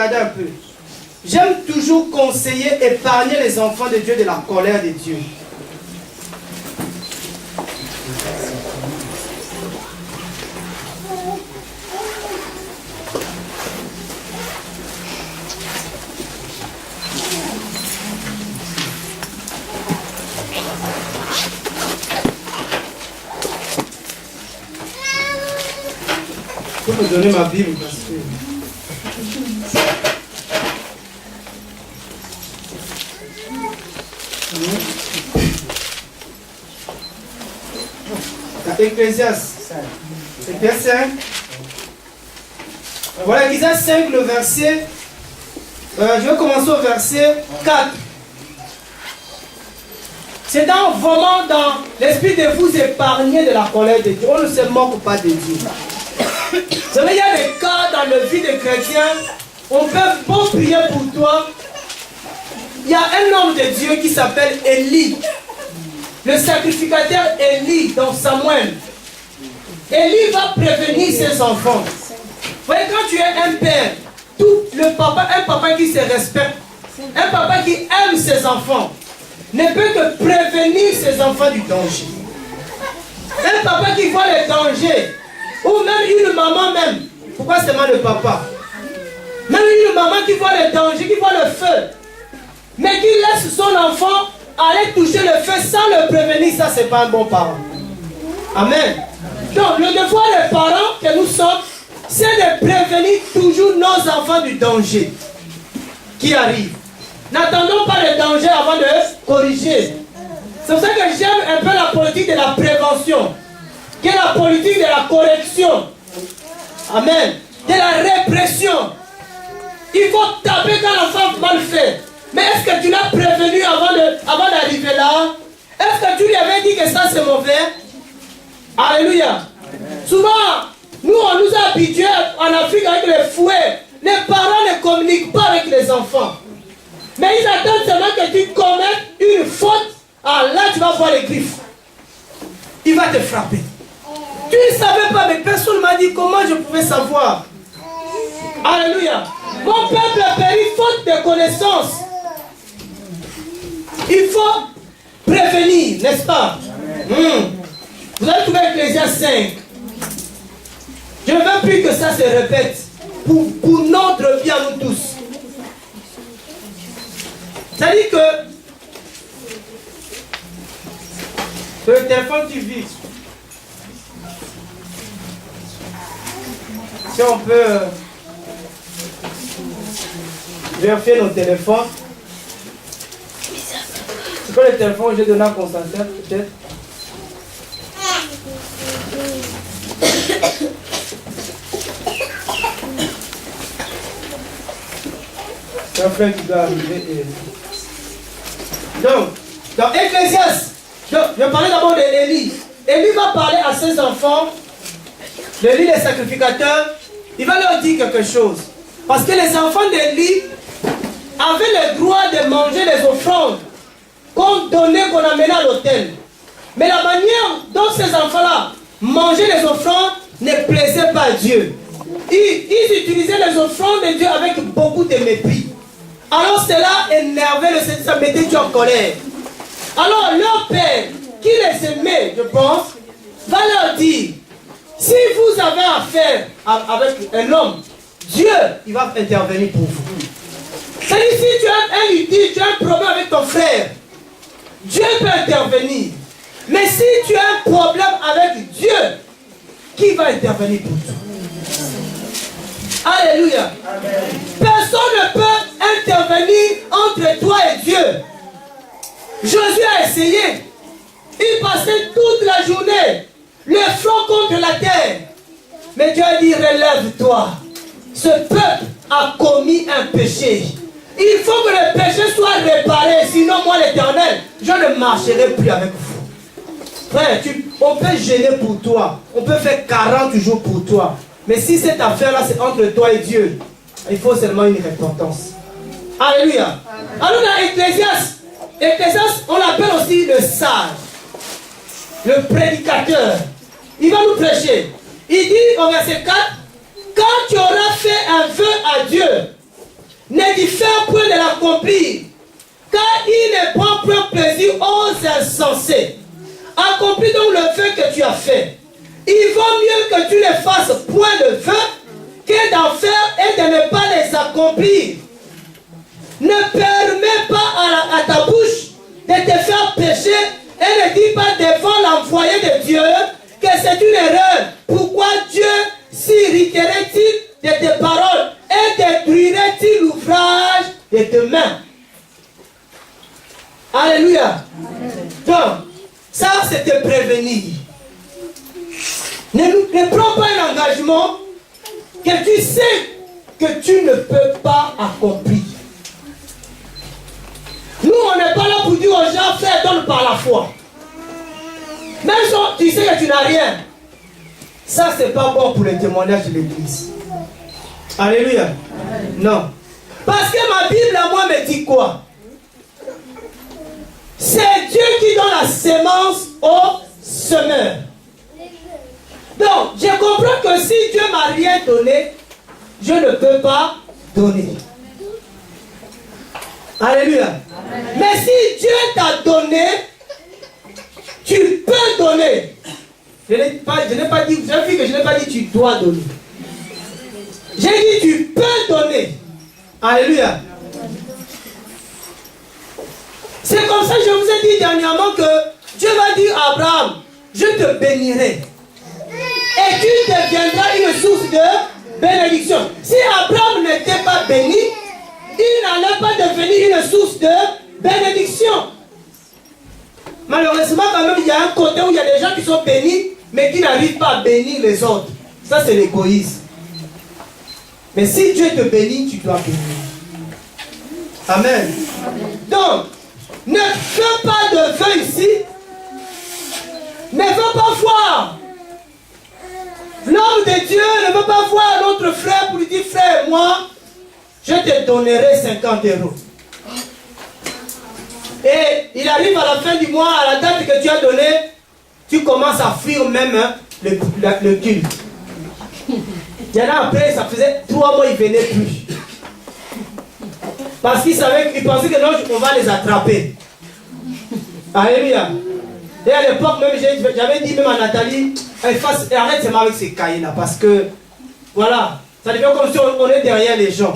regardez un peu. J'aime toujours conseiller, épargner les enfants de Dieu de la colère de Dieu. Je peux me donner ma Bible parce que... Ecclésiaste 5. Voilà, Ecclésiaste 5, le verset. Je vais commencer au verset 4. C'est vraiment dans l'esprit de vous épargner de la colère de Dieu. On ne se moque pas de Dieu. Vous savez, il y a des cas dans le vie des chrétiens, on peut bon prier pour toi. Il y a un homme de Dieu qui s'appelle Élie. Le sacrificateur Élie dans Samuel. Élie va prévenir ses enfants. Vous voyez, quand tu es un père, un papa qui se respecte, un papa qui aime ses enfants, ne peut que prévenir ses enfants du danger. Un papa qui voit le danger, ou même une maman même. Pourquoi seulement le papa? Même une maman qui voit le danger, qui voit le feu, mais qui laisse son enfant aller toucher le feu sans le prévenir, ça c'est pas un bon parent. Amen. Donc le devoir des parents que nous sommes, c'est de prévenir toujours nos enfants du danger qui arrive. N'attendons pas le danger avant de corriger. C'est pour ça que j'aime un peu la politique de la prévention, qui est la politique de la correction. Amen. De la répression. Il faut taper quand l'enfant mal fait. Mais est-ce que tu l'as prévenu avant d'arriver là? Est-ce que tu lui avais dit que ça c'est mauvais? Alléluia. Amen. Souvent, nous on nous a habitués en Afrique avec les fouets. Les parents ne communiquent pas avec les enfants. Mais ils attendent seulement que tu commettes une faute. Ah là tu vas voir les griffes. Il va te frapper. Tu ne savais pas, mais personne ne m'a dit comment je pouvais savoir. Alléluia. Mon peuple périt faute de connaissance. Il faut prévenir, n'est-ce pas? Vous allez trouver Ecclésiaste 5. Je ne veux plus que ça se répète pour notre vie à nous tous. C'est-à-dire que le téléphone qui vibre, si on peut vérifier nos téléphones. C'est quoi le téléphone que j'ai donné à Constantin, peut-être? C'est un frère qui doit arriver. Donc, dans Ecclésiaste, je parlais d'abord d'Élie. Élie va parler à ses enfants, Élie les sacrificateurs, il va leur dire quelque chose. Parce que les enfants d'Élie avaient le droit de manger les offrandes qu'on donnait, qu'on amenait à l'autel. Mais la manière dont ces enfants-là mangeaient les offrandes ne plaisait pas à Dieu. Ils utilisaient les offrandes de Dieu avec beaucoup de mépris. Alors cela énervait le Seigneur, ça mettait Dieu en colère. Alors leur père, qui les aimait, je pense, va leur dire, si vous avez affaire avec un homme, Dieu, il va intervenir pour vous. C'est-à-dire, si tu as un litige, tu as un problème avec ton frère, Dieu peut intervenir. Mais si tu as un problème avec Dieu, qui va intervenir pour toi? Alléluia. Amen. Personne ne peut intervenir entre toi et Dieu. Jésus a essayé. Il passait toute la journée le front contre la terre. Mais Dieu a dit, relève-toi. Ce peuple a commis un péché. Il faut que le péché soit réparé. Sinon, moi, l'Éternel, je ne marcherai plus avec vous. Frère, on peut gêner pour toi. On peut faire 40 jours pour toi. Mais si cette affaire-là, c'est entre toi et Dieu, il faut seulement une repentance. Alléluia. Alors dans Ecclésiaste, on l'appelle aussi le sage, le prédicateur. Il va nous prêcher. Il dit au verset 4, quand tu auras fait un vœu à Dieu, ne diffère point de l'accomplir, car il ne prend point plaisir aux insensés. Accomplis donc le vœu que tu as fait. Il vaut mieux que tu ne fasses point de vœu que d'en faire et de ne pas les accomplir. Ne permets pas à ta bouche de te faire pécher et ne dis pas devant l'envoyé de Dieu que c'est une erreur. Pourquoi Dieu s'irriterait-il de tes paroles et détruirait-il l'ouvrage de tes mains? Alléluia. Donc, ça c'est te prévenir. Ne prends pas un engagement que tu sais que tu ne peux pas accomplir. Nous, on n'est pas là pour dire aux gens, frère, donne par la foi. Même si tu sais que tu n'as rien, ça, c'est pas bon pour le témoignage de l'église. Alléluia. Non. Parce que ma Bible, à moi, me dit quoi? C'est Dieu qui donne la sémence au semeur. Donc, je comprends que si Dieu m'a rien donné, je ne peux pas donner. Alléluia. Amen. Mais si Dieu t'a donné, tu peux donner. Je n'ai pas dit, vous avez vu que je n'ai pas dit tu dois donner. J'ai dit tu peux donner. Alléluia. C'est comme ça que je vous ai dit dernièrement que Dieu va dire à Abraham, je te bénirai. Et tu deviendras une source de bénédiction. Si Abraham n'était pas béni, il n'allait pas devenir une source de bénédiction. Malheureusement, quand même, il y a un côté où il y a des gens qui sont bénis, mais qui n'arrivent pas à bénir les autres. Ça, c'est l'égoïsme. Mais si Dieu te bénit, tu dois bénir. Amen. Donc, ne fais pas de vœu ici. Ne veux pas voir. L'homme de Dieu ne veut pas voir notre frère pour lui dire, frère, moi, je te donnerai 50 €. Et il arrive à la fin du mois, à la date que tu as donnée, tu commences à fuir même le culte. Il y en a après, ça faisait 3 mois, ils ne venaient plus. Parce qu'ils pensaient que non, on va les attraper. Alléluia. Et à l'époque, même, j'avais dit même à Nathalie, arrête seulement avec ces cahiers-là, parce que, voilà, ça devient comme si on est derrière les gens.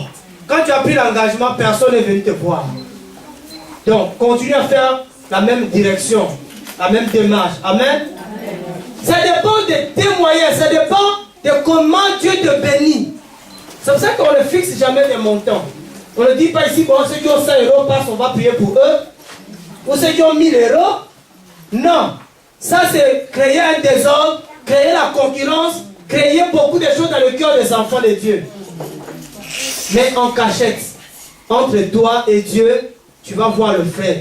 Quand tu as pris l'engagement, personne n'est venu te voir. Donc, continue à faire la même direction, la même démarche. Amen. Ça dépend de tes moyens, ça dépend de comment Dieu te bénit. C'est pour ça qu'on ne fixe jamais des montants. On ne dit pas ici, bon, ceux qui ont 100 € passent, on va prier pour eux. Ou ceux qui ont 1000 €. Non. Ça, c'est créer un désordre, créer la concurrence, créer beaucoup de choses dans le cœur des enfants de Dieu. Mais en cachette, entre toi et Dieu, tu vas voir le frère.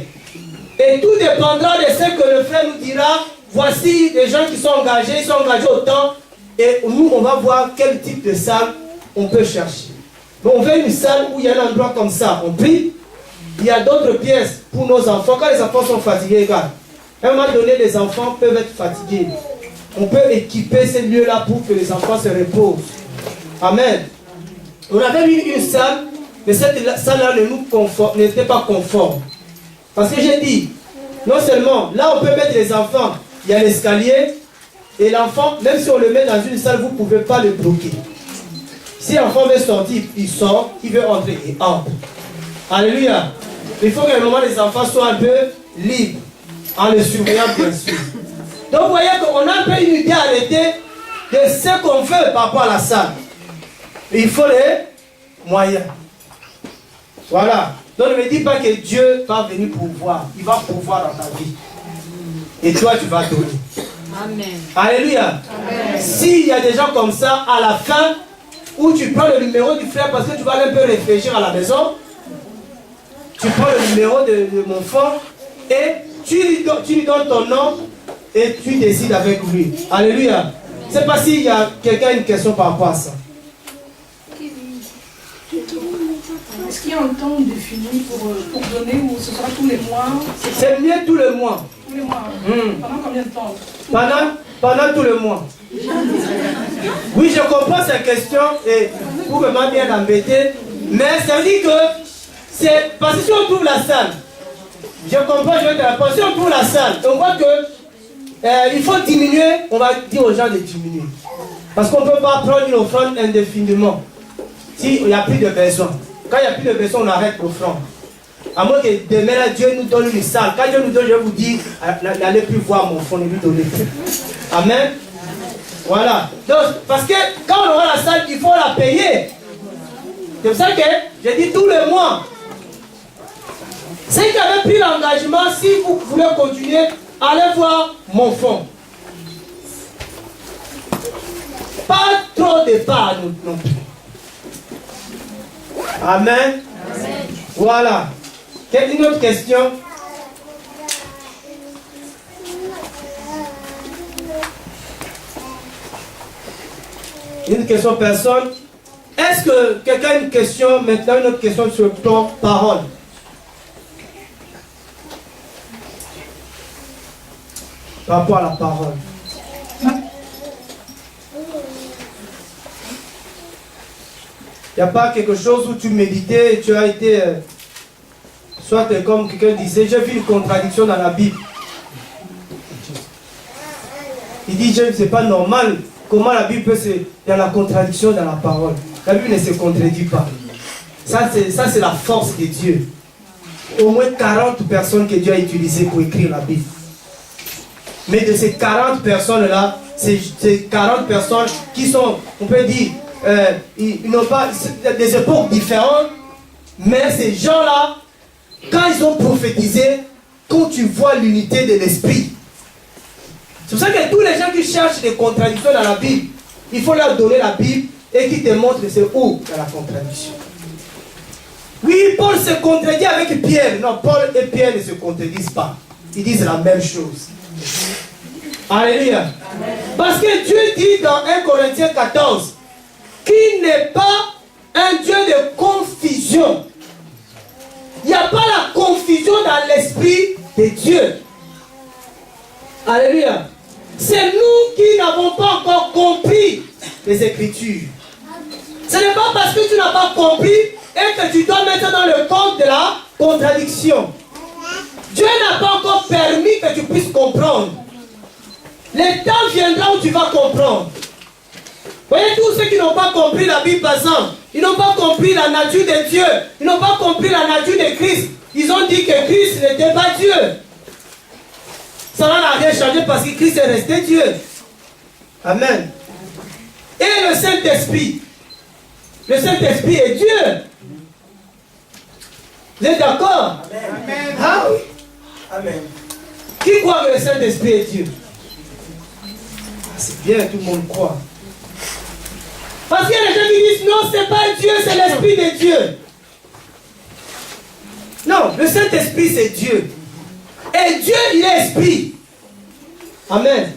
Et tout dépendra de ce que le frère nous dira. Voici des gens qui sont engagés, ils sont engagés autant. Et nous, on va voir quel type de salle on peut chercher. Mais on veut une salle où il y a un endroit comme ça. On prie. Il y a d'autres pièces pour nos enfants. Quand les enfants sont fatigués, regarde. À un moment donné, les enfants peuvent être fatigués. On peut équiper ces lieux-là pour que les enfants se reposent. Amen. On avait mis une salle, mais cette salle-là n'était pas conforme. Parce que j'ai dit, non seulement, là on peut mettre les enfants, il y a l'escalier, et l'enfant, même si on le met dans une salle, vous ne pouvez pas le bloquer. Si l'enfant veut sortir, il sort, il veut entrer, il entre. Alléluia. Il faut qu'à un moment les enfants soient un peu libres, en les surveillant bien sûr. Donc vous voyez qu'on a un peu une idée arrêtée de ce qu'on veut par rapport à la salle. Il faut les moyens. Voilà. Donc ne me dis pas que Dieu va venir pourvoir. Il va pourvoir dans ta vie. Et toi, tu vas donner. Amen. Alléluia. S'il y a des gens comme ça, à la fin, où tu prends le numéro du frère parce que tu vas un peu réfléchir à la maison, tu prends le numéro de mon frère et tu lui donnes ton nom et tu décides avec lui. Alléluia. Je ne sais pas s'il y a quelqu'un une question par rapport à ça. Est-ce qu'il y a un temps défini pour donner ou ce sera tous les mois? C'est mieux tous les mois. Tous les mois. Pendant combien de temps? Pendant tout le mois. Oui, je comprends cette question et pour vraiment bien l'embêter, Mais ça veut dire que c'est parce que si on trouve la salle, je comprends, je vais te répondre. Si on trouve la salle, on voit que il faut diminuer, on va dire aux gens de diminuer. Parce qu'on ne peut pas prendre une offrande indéfiniment. S'il n'y a plus de besoin. Quand il n'y a plus de besoin, on arrête l'offrande. À moins que demain, là, Dieu nous donne une salle. Quand Dieu nous donne, je vous dis, n'allez plus voir mon fond, ne lui donnez plus. Amen. Voilà. Donc, parce que quand on aura la salle, il faut la payer. C'est pour ça que je dis tous les mois. Ceux qui avaient pris l'engagement, si vous voulez continuer, allez voir mon fonds. Pas trop de part non plus. Amen. Amen. Voilà. Une autre question? Une question personne? Est-ce que quelqu'un a une question? Maintenant une autre question sur le plan parole. Par rapport à la parole. Il n'y a pas quelque chose où tu méditais et tu as été... soit comme quelqu'un disait, j'ai vu une contradiction dans la Bible. Il dit, c'est pas normal. Comment la Bible peut se... Il y a la contradiction dans la parole. La Bible ne se contredit pas. Ça, c'est la force de Dieu. Au moins 40 personnes que Dieu a utilisées pour écrire la Bible. Mais de ces 40 personnes-là, c'est 40 personnes qui sont, on peut dire, ils n'ont pas des époques différentes, mais ces gens-là, quand ils ont prophétisé, quand tu vois l'unité de l'esprit, c'est pour ça que tous les gens qui cherchent des contradictions dans la Bible, il faut leur donner la Bible et qu'ils te montrent c'est où il y a la contradiction. Oui, Paul se contredit avec Pierre. Non, Paul et Pierre ne se contredisent pas. Ils disent la même chose. Alléluia. Amen. Parce que Dieu dit dans 1 Corinthiens 14 qu'il n'est pas un Dieu de confusion. Il n'y a pas la confusion dans l'esprit de Dieu. Alléluia. C'est nous qui n'avons pas encore compris les Écritures. Ce n'est pas parce que tu n'as pas compris et que tu dois mettre dans le compte de la contradiction. Dieu n'a pas encore permis que tu puisses comprendre. Le temps viendra où tu vas comprendre. Voyez tous ceux qui n'ont pas compris la Bible par exemple, ils n'ont pas compris la nature de Dieu, ils n'ont pas compris la nature de Christ. Ils ont dit que Christ n'était pas Dieu. Ça n'a rien changé parce que Christ est resté Dieu. Amen. Et le Saint-Esprit. Le Saint-Esprit est Dieu. Vous êtes d'accord? Amen. Ah oui. Amen. Qui croit que le Saint-Esprit est Dieu? C'est bien, tout le monde croit. Parce qu'il y a des gens qui disent non, c'est pas Dieu, c'est l'Esprit de Dieu. Non, le Saint-Esprit c'est Dieu. Et Dieu, il est esprit. Amen.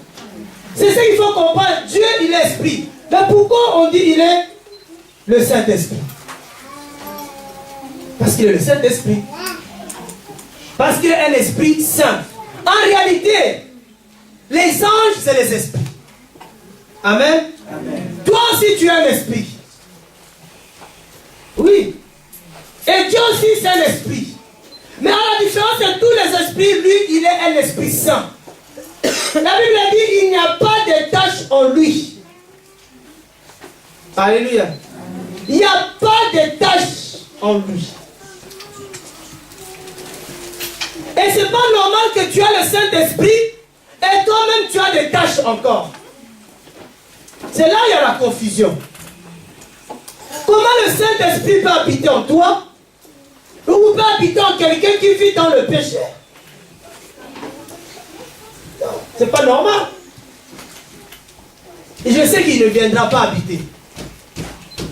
C'est ça qu'il faut comprendre. Dieu, il est esprit. Mais pourquoi on dit il est le Saint-Esprit? Parce qu'il est le Saint-Esprit. Parce qu'il est un esprit saint. En réalité, les anges, c'est les esprits. Amen. Amen. Toi aussi, tu es un esprit. Oui. Et Dieu aussi, c'est un esprit. Mais à la différence de tous les esprits, lui, il est un esprit saint. La Bible dit il n'y a pas de tache en lui. Alléluia. Il n'y a pas de tache en lui. Et c'est pas normal que tu as le Saint-Esprit et toi-même tu as des taches encore. C'est là où il y a la confusion. Comment le Saint-Esprit peut habiter en toi ou peut habiter en quelqu'un qui vit dans le péché? Non, c'est pas normal. Et je sais qu'il ne viendra pas habiter.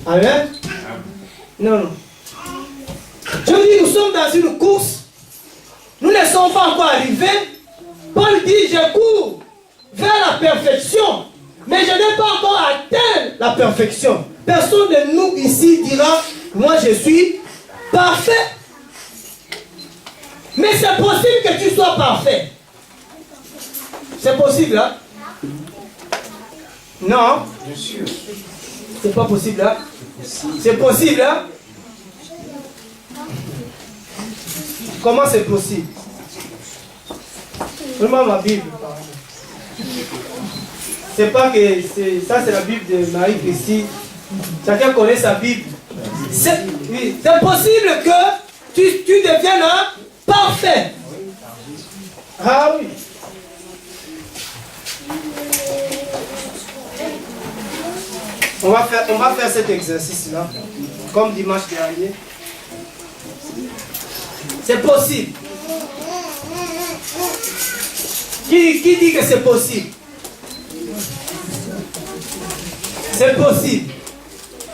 Amen. Non, non. Je vous dis, nous sommes dans une course. Nous ne sommes pas encore arrivés. Paul dit, je cours vers la perfection. Mais je n'ai pas encore atteint la perfection. Personne de nous ici dira, moi je suis parfait. Mais c'est possible que tu sois parfait. C'est possible, hein? Non? Bien sûr. C'est pas possible, hein? C'est possible, hein? Comment c'est possible? Vraiment ma Bible. C'est pas que ça c'est la Bible de Marie-Christine. Chacun connaît sa Bible. C'est possible que tu deviennes un parfait. Ah oui. On va faire cet exercice-là, comme dimanche dernier. C'est possible. Qui dit que c'est possible? C'est possible.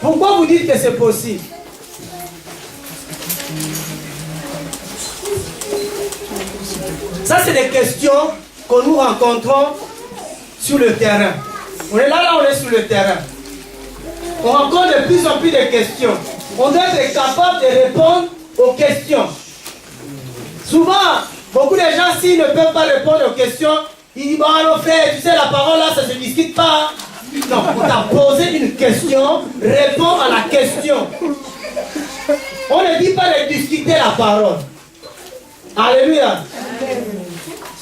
Pourquoi vous dites que c'est possible? Ça, c'est des questions que nous rencontrons sur le terrain. On est là, on est sur le terrain. On rencontre de plus en plus de questions. On doit être capable de répondre aux questions. Souvent, beaucoup de gens, s'ils ne peuvent pas répondre aux questions, ils disent, bon, alors frère, tu sais, la parole là, ça ne se discute pas. Non, on t'a posé une question, réponds à la question. On ne dit pas de discuter la parole. Alléluia.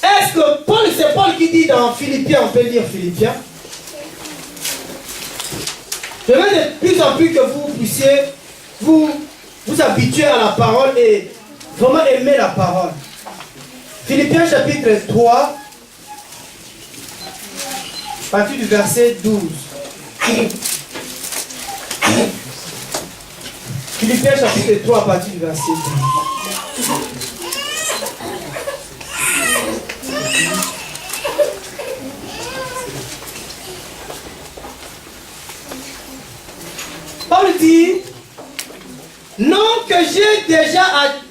Est-ce que c'est Paul qui dit dans Philippiens, on peut lire Philippiens. Je veux de plus en plus que vous puissiez vous habituer à la parole et vraiment aimer la parole. Philippiens chapitre 3, à partir du verset 12. Philippiens chapitre 3, à partir du verset 12. Paul dit, non que j'ai déjà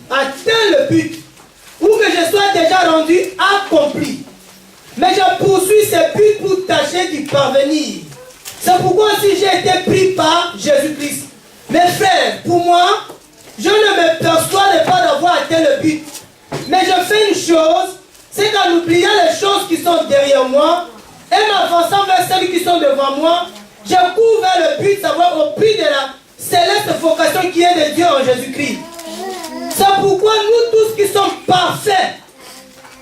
atteint le but, ou que je sois déjà rendu accompli, mais je poursuis ce but pour tâcher d'y parvenir. C'est pourquoi si j'ai été pris par Jésus-Christ. Mes frères, pour moi, je ne me persuade pas d'avoir atteint le but, mais je fais une chose, c'est qu'en oubliant les choses qui sont derrière moi, et m'avançant vers celles qui sont devant moi, je cours vers le but, savoir au prix de la céleste vocation qui est de Dieu en Jésus-Christ. C'est pourquoi nous tous qui sommes parfaits,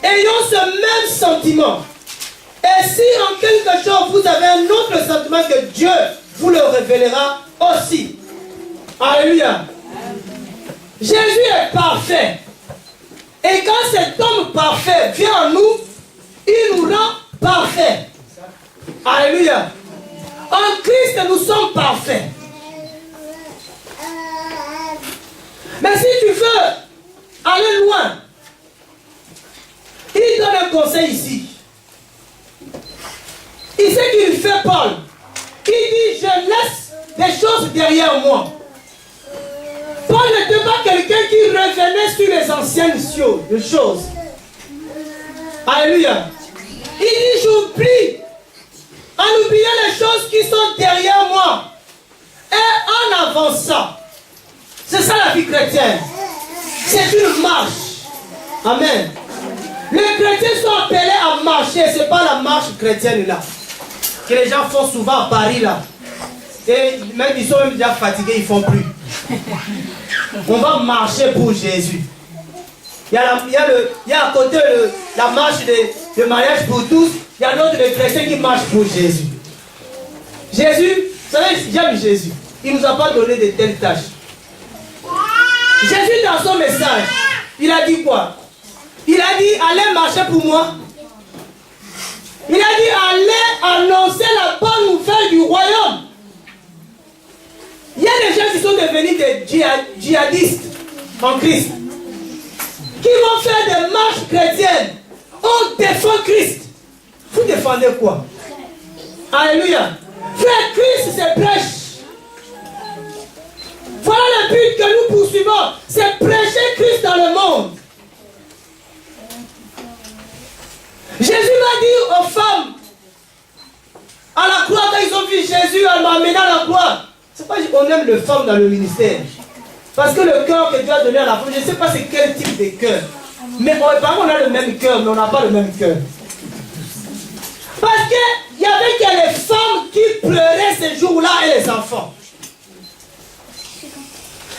ayons ce même sentiment. Et si en quelque chose vous avez un autre sentiment, que Dieu vous le révélera aussi. Alléluia. Jésus est parfait. Et quand cet homme parfait vient en nous, il nous rend parfaits. Alléluia. En Christ, nous sommes parfaits. Mais si tu veux aller loin, il donne un conseil ici. Il sait qu'il fait Paul. Il dit, je laisse des choses derrière moi. Paul n'était pas quelqu'un qui revenait sur les anciennes choses. Alléluia. Il dit, j'oublie. En oubliant les choses qui sont derrière moi. Et en avançant. C'est ça la vie chrétienne. C'est une marche. Amen. Les chrétiens sont appelés à marcher. Ce n'est pas la marche chrétienne là. Que les gens font souvent à Paris là. Et même ils sont même déjà fatigués, ils ne font plus. On va marcher pour Jésus. Il y a à côté la marche de mariage pour tous. Il y a l'autre des chrétiens qui marchent pour Jésus. Jésus, vous savez, j'aime Jésus. Il ne nous a pas donné de telles tâches. Jésus, dans son message, il a dit quoi? Il a dit, allez marcher pour moi. Il a dit, allez annoncer la bonne nouvelle du royaume. Il y a des gens qui sont devenus des djihadistes en Christ, qui vont faire des marches chrétiennes. On défend Christ. Vous défendez quoi? Alléluia. Frère, Christ, c'est prêche. Voilà le but que nous poursuivons. C'est prêcher Christ dans le monde. Jésus va dire aux femmes à la croix, quand ils ont vu Jésus en m'amenant à la croix. C'est pas qu'on aime les femmes dans le ministère. Parce que le cœur que Dieu a donné à la femme, je ne sais pas c'est quel type de cœur. Mais par contre, on a le même cœur, mais on n'a pas le même cœur. Parce qu'il y avait que les femmes qui pleuraient ces jours-là et les enfants.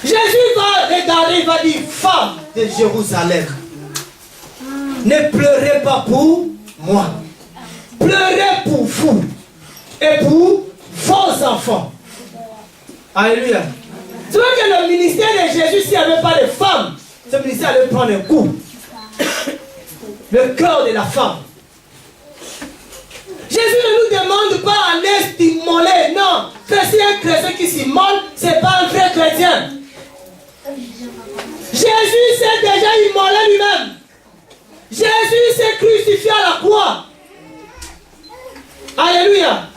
Jésus va regarder, il va dire, femme de Jérusalem, ne pleurez pas pour moi. Pleurez pour vous et pour vos enfants. Alléluia. C'est vrai que le ministère de Jésus, s'il n'y avait pas de femmes, ce ministère allait prendre un coup. Le cœur de la femme. Jésus ne nous demande pas à l'aise d'immoler. Non. Si un chrétien qui s'immole, ce n'est pas un vrai chrétien. Jésus s'est déjà immolé lui-même. Jésus s'est crucifié à la croix. Alléluia.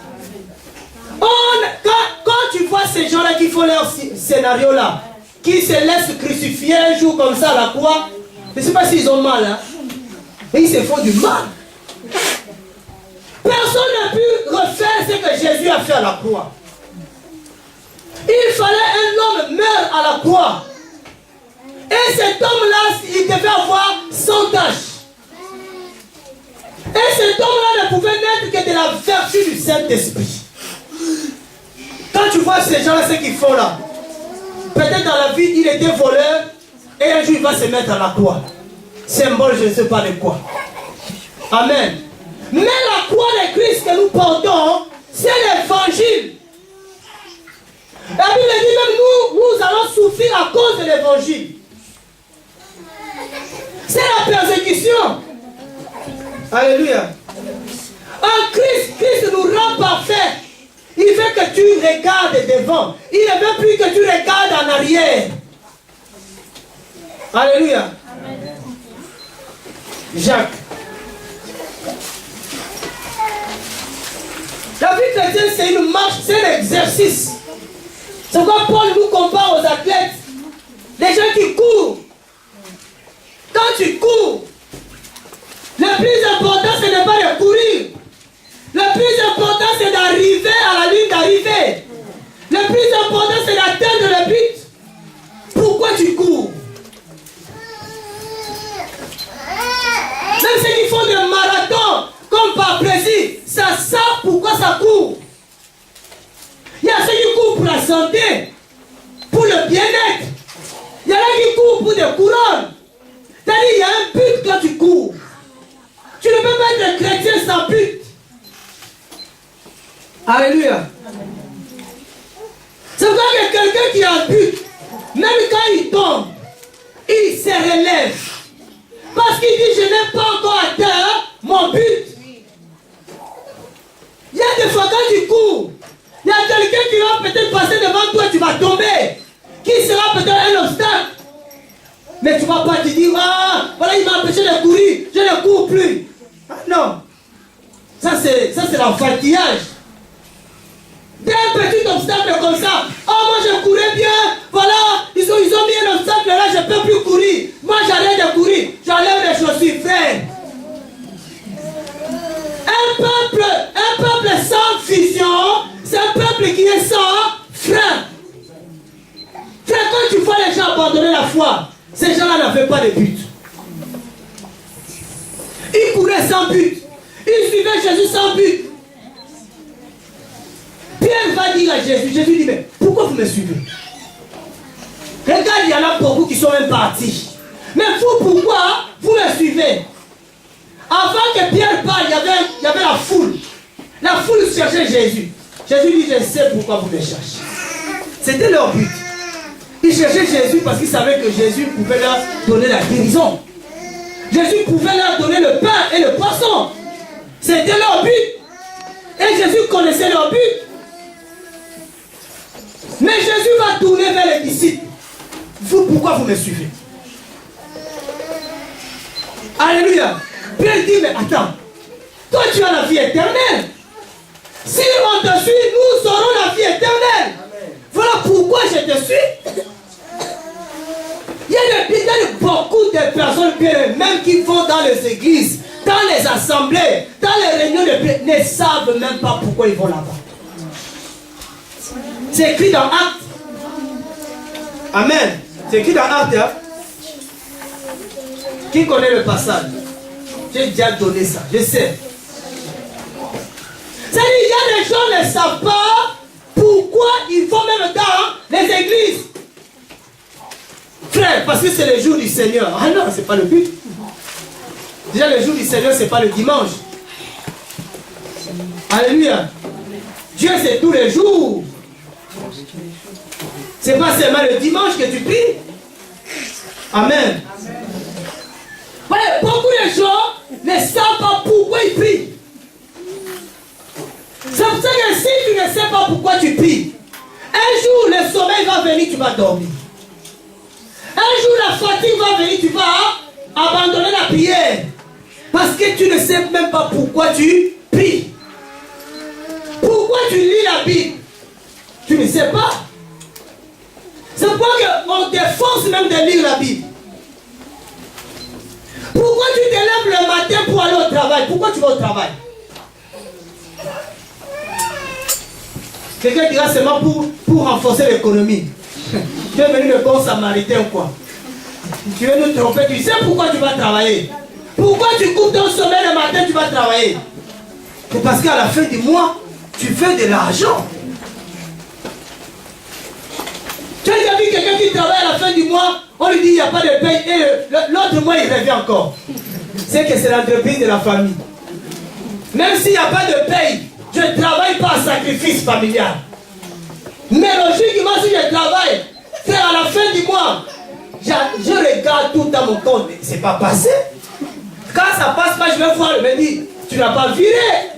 Quand tu vois ces gens-là qui font leur scénario-là, qui se laissent crucifier un jour comme ça à la croix, je ne sais pas s'ils ont mal, hein, mais ils se font du mal. Personne n'a pu refaire ce que Jésus a fait à la croix. Il fallait un homme meure à la croix. Et cet homme-là, il devait avoir 100 tâches. Et cet homme-là ne pouvait naître que de la vertu du Saint-Esprit. Quand tu vois ces gens-là, ce qu'ils font là, peut-être dans la vie, il était voleur, et un jour, il va se mettre à la croix. Symbole, je ne sais pas de quoi. Amen. Mais la croix de Christ que nous portons, c'est l'évangile. La Bible dit même nous allons souffrir à cause de l'évangile. C'est la persécution. Alléluia. En Christ, Christ nous rend parfaits. Il veut que tu regardes devant. Il ne veut plus que tu regardes en arrière. Alléluia. Amen. Jacques. La vie chrétienne, c'est une marche, c'est un exercice. C'est pourquoi Paul nous compare aux athlètes. Les gens qui courent. Quand tu cours, le plus important, ce n'est pas de courir. Le plus important, c'est d'arriver à la ligne d'arrivée. Le plus important, c'est d'atteindre le but. Pourquoi tu cours? Même ceux qui font des marathons, comme par plaisir, ça sait pourquoi ça court. Il y a ceux qui courent pour la santé, pour le bien-être. Il y en a qui courent pour des couronnes. C'est-à-dire, il y a un but quand tu cours. Tu ne peux pas être chrétien sans but. Alléluia. C'est vrai que quelqu'un qui a un but, même quand il tombe, il se relève. Parce qu'il dit, je n'ai pas encore atteint mon but. Il y a des fois quand tu cours, il y a quelqu'un qui va peut-être passer devant toi, tu vas tomber. Qui sera peut-être un obstacle. Mais tu ne vas pas te dire, ah, voilà, il m'a empêché de courir, je ne cours plus. Ah, non. Ça, c'est l'enfantillage. Un petit obstacle comme ça. Oh, moi je courais bien. Voilà, ils ont mis un obstacle là, je ne peux plus courir. Moi j'arrête de courir. J'enlève les chaussures, frère. Un peuple sans vision, c'est un peuple qui est sans frein. Frère, quand tu vois les gens abandonner la foi, ces gens-là n'avaient pas de but. Ils couraient sans but. Ils suivaient Jésus sans but. Pierre va dire à Jésus, Jésus dit, mais pourquoi vous me suivez? Regarde, il y en a beaucoup qui sont même partis. Mais vous, pourquoi vous me suivez? Avant que Pierre parle, il y avait la foule. La foule cherchait Jésus. Jésus dit, je sais pourquoi vous me cherchez. C'était leur but. Ils cherchaient Jésus parce qu'ils savaient que Jésus pouvait leur donner la guérison. Jésus pouvait leur donner le pain et le poisson. C'était leur but. Et Jésus connaissait leur but. Mais Jésus va tourner vers les disciples. Vous, pourquoi vous me suivez? Alléluia. Pierre dit, mais attends, toi tu as la vie éternelle. Si on te suit, nous aurons la vie éternelle. Amen. Voilà pourquoi je te suis. Il y a beaucoup de personnes, même qui vont dans les églises, dans les assemblées, dans les réunions de prière, ne savent même pas pourquoi ils vont là-bas. C'est écrit dans Actes. Amen. C'est écrit dans Actes. Hein? Qui connaît le passage? J'ai déjà donné ça, je sais. C'est-à-dire, il y a des gens qui ne savent pas pourquoi ils vont même dans les églises. Frère, parce que c'est le jour du Seigneur. Ah non, c'est pas le but. Déjà, le jour du Seigneur, c'est pas le dimanche. Alléluia. Dieu, c'est tous les jours. C'est pas seulement le dimanche que tu pries. Amen. Ouais, beaucoup de gens ne savent pas pourquoi ils prient. C'est pour ça que si tu ne sais pas pourquoi tu pries, un jour le sommeil va venir, tu vas dormir. Un jour la fatigue va venir, tu vas abandonner la prière. Parce que tu ne sais même pas pourquoi tu pries. Pourquoi tu lis la Bible? Tu ne sais pas. C'est pourquoi on te force même de lire la Bible. Pourquoi tu te lèves le matin pour aller au travail? Pourquoi tu vas au travail? Quelqu'un dira seulement pour renforcer l'économie. Tu es venu le bon samaritain ou quoi? Tu veux nous tromper, tu sais pourquoi tu vas travailler. Pourquoi tu coupes ton sommeil le matin, tu vas travailler? C'est parce qu'à la fin du mois, tu fais de l'argent. Tu as déjà vu quelqu'un qui travaille à la fin du mois, on lui dit il n'y a pas de paye et l'autre mois il revient encore. C'est que c'est l'entreprise de la famille. Même s'il n'y a pas de paye, je ne travaille pas à sacrifice familial. Mais logiquement, si je travaille, c'est à la fin du mois, je regarde tout dans mon compte, mais c'est pas passé. Quand ça passe pas, je vais voir, je me dis, tu n'as pas viré.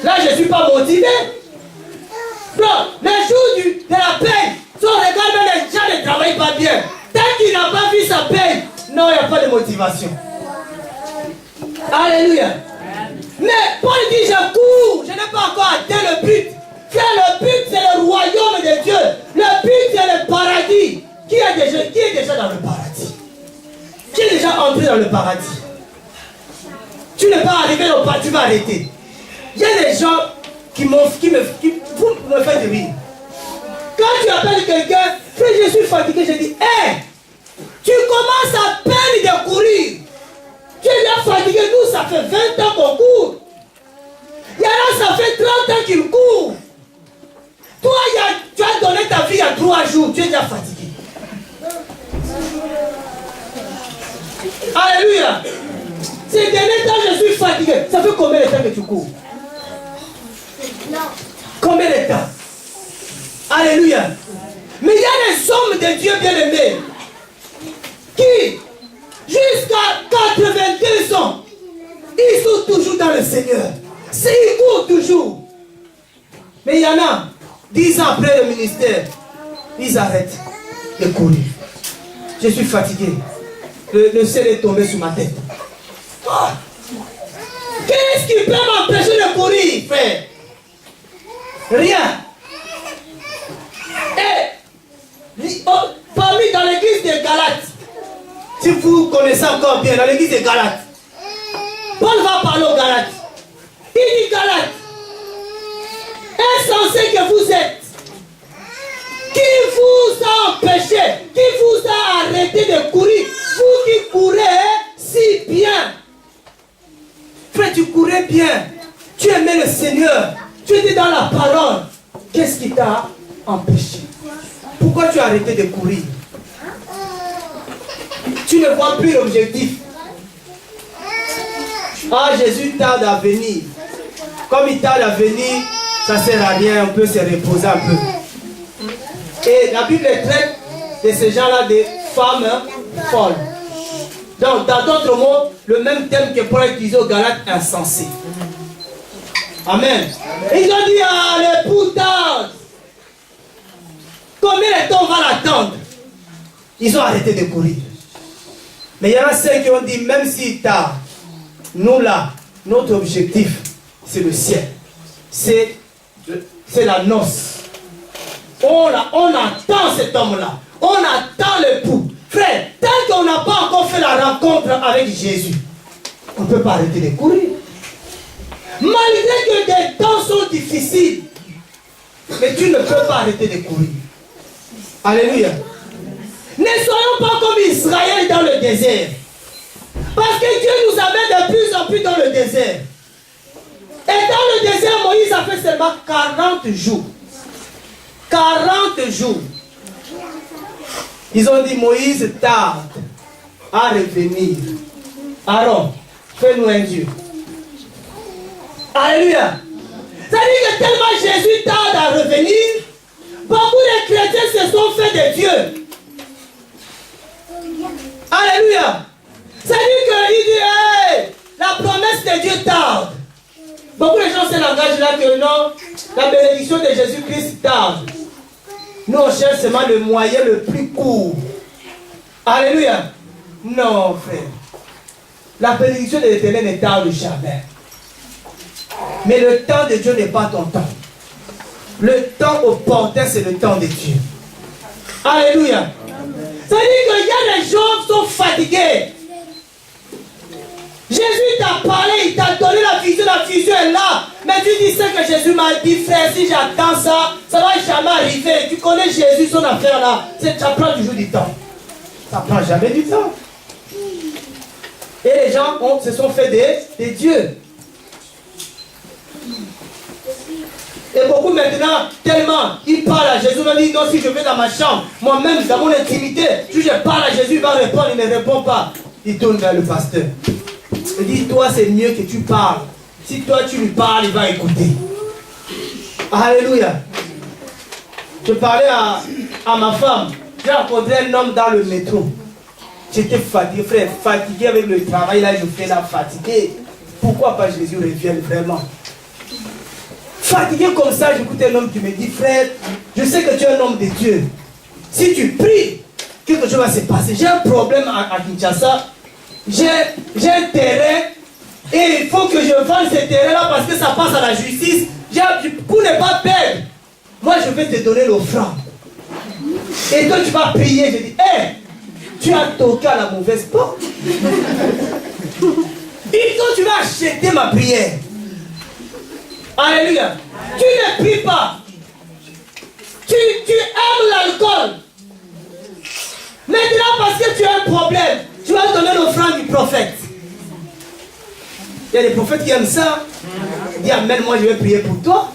Là, je ne suis pas motivé. Non, le jour de la paye, si on regarde même les gens ne travaillent pas bien, tant qu'il n'a pas vu sa paye, non, il n'y a pas de motivation. Alléluia. Mais Paul dit, je cours, je n'ai pas encore atteint le but. Car le but, c'est le royaume de Dieu. Le but, c'est le paradis. Qui est déjà dans le paradis? Qui est déjà entré dans le paradis? Tu n'es pas arrivé au paradis, tu vas arrêter. Il y a des gens qui me font rire. Quand tu appelles quelqu'un, je suis fatigué, je dis, hé, tu commences à peine de courir. Tu es déjà fatigué, nous, ça fait 20 ans qu'on court. Il y en a, ça fait 30 ans qu'ils courent. Toi, tu as donné ta vie en 3 jours, tu es déjà fatigué. Alléluia. Ces derniers temps, je suis fatigué. Ça fait combien de temps que tu cours? Combien de temps? Alléluia. Mais il y a des hommes de Dieu bien-aimés qui, jusqu'à 82 ans, ils sont toujours dans le Seigneur. Ils courent toujours. Mais il y en a, 10 ans après le ministère, ils arrêtent de courir. Je suis fatigué. Le ciel est tombé sur ma tête. Oh. Qu'est-ce qui peut m'empêcher de courir, frère? Rien. Et parmi dans l'église de Galates, si vous connaissez encore bien, dans l'église de Galates, Paul va parler aux Galates. Il dit Galates, insensé que vous êtes, qui vous a empêché, qui vous a arrêté de courir, vous qui courez si bien. Frère, tu courais bien, tu aimais le Seigneur, tu étais dans la parole. Qu'est-ce qui t'a empêché? Pourquoi tu as arrêté de courir? Tu ne vois plus l'objectif. Ah, Jésus tarde à venir. Comme il tarde à venir, ça ne sert à rien, on peut se reposer un peu. Et la Bible traite de ces gens-là des femmes folles. Donc, dans d'autres mots, le même thème que Paul utilisait aux Galates, insensé. Amen. Ils ont dit à l'époux tarde. Combien de temps on va l'attendre? Ils ont arrêté de courir. Mais il y en a ceux qui ont dit, même s'il tarde, nous là, notre objectif, c'est le ciel. C'est la noce. On attend cet homme-là. On attend l'époux. Frère, tant qu'on n'a pas encore fait la rencontre avec Jésus, on ne peut pas arrêter de courir. Malgré que des temps sont difficiles, mais tu ne peux pas arrêter de courir. Alléluia. Ne soyons pas comme Israël dans le désert. Parce que Dieu nous amène de plus en plus dans le désert. Et dans le désert, Moïse a fait seulement 40 jours. 40 jours. Ils ont dit, Moïse tarde à revenir. Aaron, fais-nous un Dieu. Alléluia. C'est-à-dire que tellement Jésus tarde à revenir, beaucoup de chrétiens se sont fait des dieux. Alléluia. C'est-à-dire qu'il dit, hey, la promesse de Dieu tarde. Beaucoup de gens se l'engagent là que non, la bénédiction de Jésus-Christ tarde. Nous, on cherche seulement le moyen le plus court. Alléluia. Non, frère. La bénédiction de l'Éternel ne tarde jamais. Mais le temps de Dieu n'est pas ton temps. Le temps opportun, c'est le temps de Dieu. Alléluia. C'est-à-dire qu'il y a des gens qui sont fatigués. Jésus t'a parlé, il t'a donné la vision est là. Mais tu dis ce que Jésus m'a dit, frère, si j'attends ça, ça ne va jamais arriver. Tu connais Jésus, son affaire là, ça prend toujours du temps. Ça ne prend jamais du temps. Et les gens se sont fait des dieux. Et beaucoup maintenant, tellement, ils parlent à Jésus, ils disent non, si je vais dans ma chambre, moi-même, dans mon intimité, si je parle à Jésus, il va répondre, il ne répond pas. Il tourne vers le pasteur. Il dit, toi, c'est mieux que tu parles. Si toi, tu lui parles, il va écouter. Alléluia. Je parlais à ma femme. J'ai rencontré un homme dans le métro. J'étais fatigué, frère, fatigué avec le travail, là, je fais là, fatigué. Pourquoi pas Jésus revienne vraiment? Fatigué comme ça, j'écoute un homme qui me dit, frère, je sais que tu es un homme de Dieu. Si tu pries, quelque chose va se passer. J'ai un problème à Kinshasa. J'ai un terrain et il faut que je vende ce terrain-là parce que ça passe à la justice. Pour ne pas perdre, moi je vais te donner l'offrande. Et toi tu vas prier. Je dis, hé, tu as toqué à la mauvaise porte. Et toi tu vas acheter ma prière. Alléluia. Tu ne pries pas. Tu aimes l'alcool. Maintenant parce que tu as un problème, tu vas donner l'offrande du prophète. Il y a des prophètes qui aiment ça. Ils disent, amen, moi je vais prier pour toi.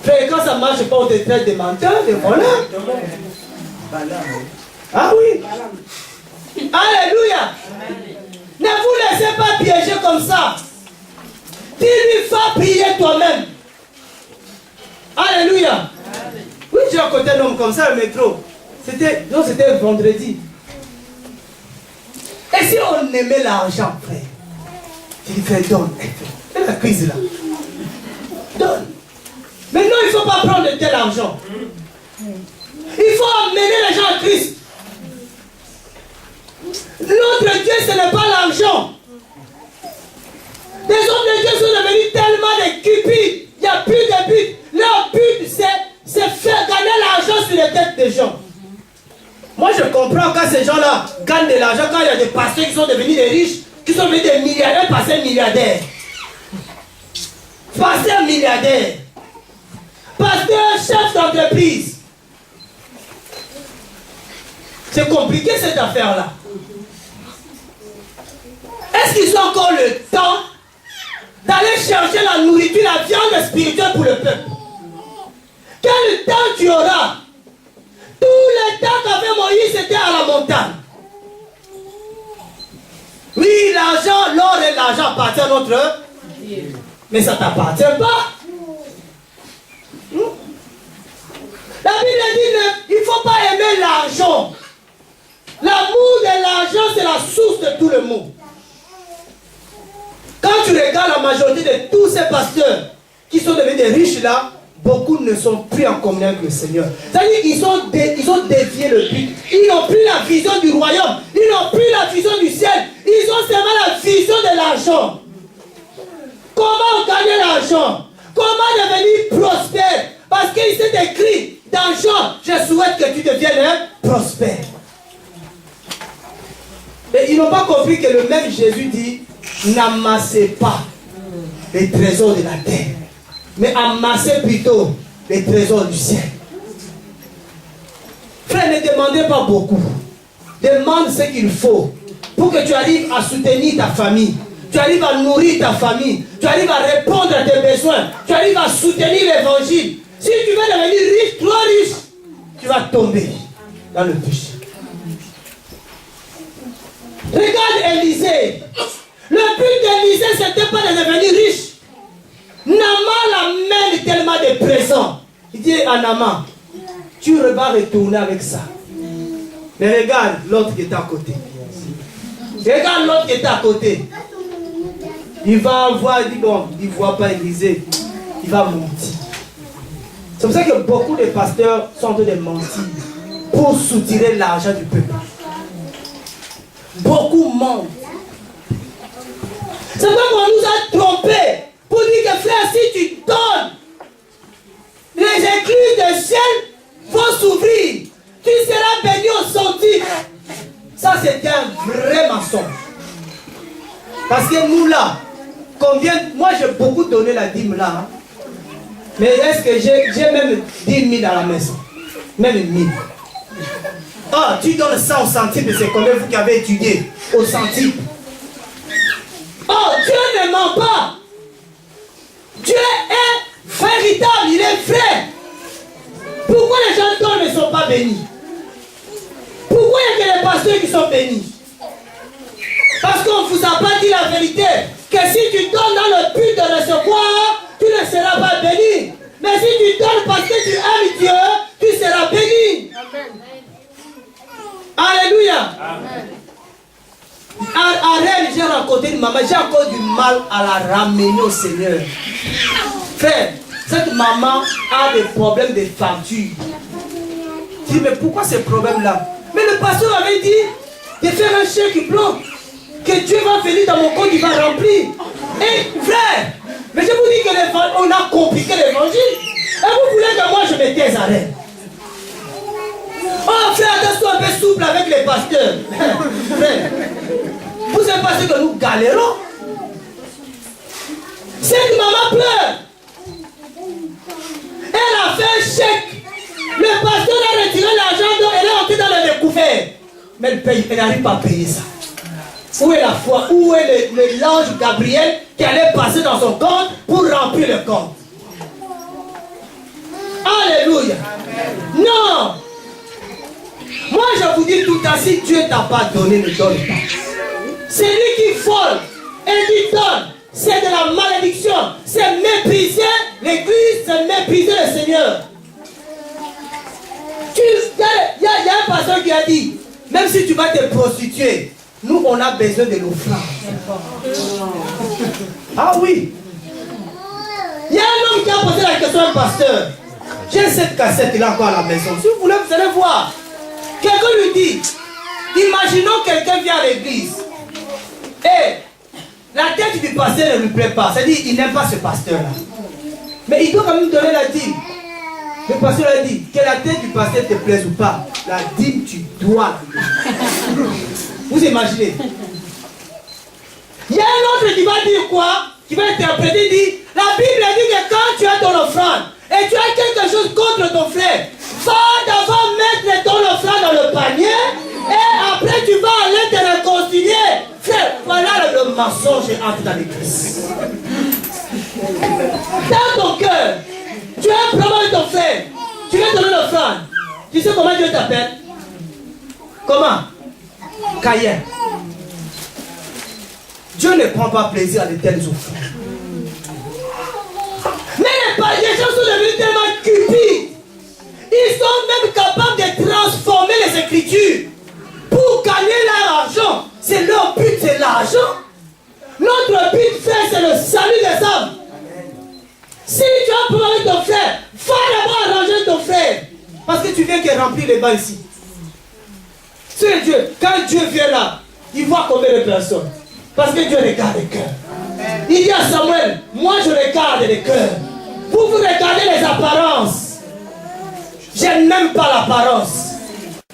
Frère, quand ça ne marche pas, on te traite de menteur, de voleur. Ah oui. Alléluia. Ne vous laissez pas piéger comme ça. Tu lui fais prier toi-même. Alléluia. Oui, j'ai rencontré un homme comme ça au métro. C'était vendredi. Et si on aimait l'argent, frère, tu lui fais donne. C'est la crise là. Donne. Mais non, il ne faut pas prendre de tel argent. Il faut amener les gens à Christ. Notre Dieu, ce n'est pas l'argent. Les hommes de Dieu sont devenus tellement des cupides. Il n'y a plus de but. Leur but, c'est faire gagner l'argent sur les têtes des gens. Moi, je comprends quand ces gens-là gagnent de l'argent, quand il y a des pasteurs qui sont devenus des riches, qui sont devenus des milliardaires, pasteurs milliardaires. Pasteur milliardaire. Pasteur chef d'entreprise. C'est compliqué cette affaire-là. Est-ce qu'ils ont encore le temps d'aller chercher la nourriture, la viande spirituelle pour le peuple? Quel temps tu auras? Tout le temps qu'avait Moïse, c'était à la montagne. Oui, l'argent, l'or et l'argent appartiennent à notre Dieu. Mais ça ne t'appartient pas. La Bible dit, il ne faut pas aimer l'argent. L'amour de l'argent, c'est la source de tout le monde. Quand tu regardes la majorité de tous ces pasteurs qui sont devenus des riches là, beaucoup ne sont plus en communion avec le Seigneur. C'est-à-dire qu'ils ont dévié le but. Ils n'ont plus la vision du royaume. Ils n'ont plus la vision du ciel. Ils ont seulement la vision de l'argent. Comment gagner l'argent? Comment devenir prospère? Parce qu'il s'est écrit dans Jean, je souhaite que tu deviennes prospère. Et ils n'ont pas compris que le même Jésus dit, n'amassez pas les trésors de la terre, mais amassez plutôt les trésors du ciel. Frère, ne demandez pas beaucoup. Demande ce qu'il faut pour que tu arrives à soutenir ta famille. Tu arrives à nourrir ta famille. Tu arrives à répondre à tes besoins. Tu arrives à soutenir l'évangile. Si tu veux devenir riche, trop riche, tu vas tomber dans le péché. Regarde Élisée. Le but d'Élisée, ce n'était pas de devenir riche. Naaman amène tellement de présents. Il dit à Naaman, tu vas retourner avec ça. Mais regarde l'autre qui est à côté. Regarde l'autre qui est à côté. Il va voir, il dit bon, il ne voit pas Élisée. Il va mentir. C'est pour ça que beaucoup de pasteurs sont en train de mentir pour soutirer l'argent du peuple. Beaucoup mentent. C'est pourquoi on nous a trompés pour dire que frère, si tu donnes, les écluses du ciel vont s'ouvrir. Tu seras béni au centime. Ça, c'est un vrai mensonge. Parce que nous là, combien, moi j'ai beaucoup donné la dîme là. Hein? Mais est-ce que j'ai même 10 000 à la maison? Même 1000. Ah, tu donnes ça au centime, c'est combien vous qui avez étudié au centime? Oh, Dieu ne ment pas. Dieu est véritable, il est vrai. Pourquoi les gens donnent ne sont pas bénis? Pourquoi il y a que les pasteurs qui sont bénis? Parce qu'on ne vous a pas dit la vérité. Que si tu donnes dans le but de recevoir, tu ne seras pas béni. Mais si tu donnes parce que tu aimes Dieu, tu seras béni. Amen. Alléluia. Amen. À Rennes, j'ai rencontré une maman, j'ai encore du mal à la ramener au Seigneur. Frère, cette maman a des problèmes de facture. Je dis, mais pourquoi ces problèmes-là? Mais le pasteur avait dit de faire un chèque blanc, que Dieu va venir dans mon compte, il va remplir. Et frère, mais je vous dis que on a compliqué l'évangile. Et vous voulez que moi je me taise à Rennes? Oh frère, reste-toi un peu souple avec les pasteurs. Frère, vous savez pas ce que nous galérons. Cette maman pleure. Elle a fait un chèque. Le pasteur a retiré l'argent, donc elle est entrée dans le découvert. Mais elle n'arrive pas à payer ça. Où est la foi? Où est l'ange Gabriel qui allait passer dans son compte pour remplir le compte? Alléluia. Amen. Non. Moi je vous dis tout à si Dieu t'a pas donné, ne donne pas. C'est lui qui vole et qui donne. C'est de la malédiction. C'est mépriser l'église, c'est mépriser le Seigneur. Il y a un pasteur qui a dit, même si tu vas te prostituer, nous on a besoin de l'offrande. Ah oui. Il y a un homme qui a posé la question à un pasteur. J'ai cette cassette là encore à la maison. Si vous voulez, vous allez voir. Quelqu'un lui dit, imaginons quelqu'un vient à l'église. Et la tête du pasteur ne lui plaît pas. C'est-à-dire il n'aime pas ce pasteur-là. Mais il doit quand même donner la dîme. Le pasteur a dit, que la tête du pasteur te plaise ou pas, la dîme tu dois. Vous imaginez? Il y a un autre qui va dire quoi? Qui va interpréter, il dit, la Bible dit que quand tu as ton offrande, et tu as quelque chose contre ton frère, va d'abord mettre ton offrande dans le panier, et après tu vas aller te réconcilier. Frère, voilà le mensonge entre dans l'église. Dans ton cœur, tu as un problème avec ton frère, tu viens donner l'offrande. Tu sais comment Dieu t'appelle? Comment? Caïn. Dieu ne prend pas plaisir à de telles offrandes. Mais les gens sont devenus tellement cupides. Ils sont même capables de transformer les Écritures pour gagner leur argent. C'est leur but, c'est l'argent. Notre but, frère, c'est le salut des âmes. Si tu as un problème avec ton frère, va d'abord arranger ton frère. Parce que tu viens que remplir les bancs ici. C'est Dieu. Quand Dieu vient là, il voit combien de personnes. Parce que Dieu regarde les cœurs. Il dit à Samuel, moi je regarde les cœurs. Vous regardez les apparences. Je n'aime pas l'apparence.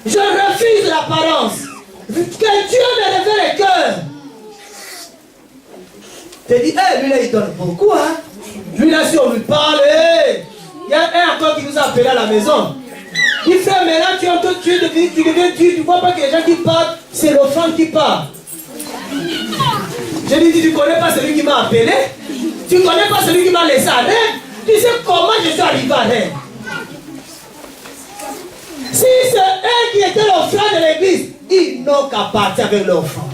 Je refuse l'apparence. Que Dieu me révèle les cœurs. Tu dis, lui là il donne beaucoup, hein. Lui là si on lui parle, il y a un encore qui nous a appelé à la maison. Il fait, mais là tu entends Dieu, tu deviens Dieu, tu vois pas que les gens qui parlent, c'est l'offrande qui parle. Je lui dis, tu ne connais pas celui qui m'a appelé? Tu ne connais pas celui qui m'a laissé à Rennes? Tu sais comment je suis arrivé à Rennes? Si c'est eux qui étaient l'offrande de l'église, ils n'ont qu'à partir avec l'offrande.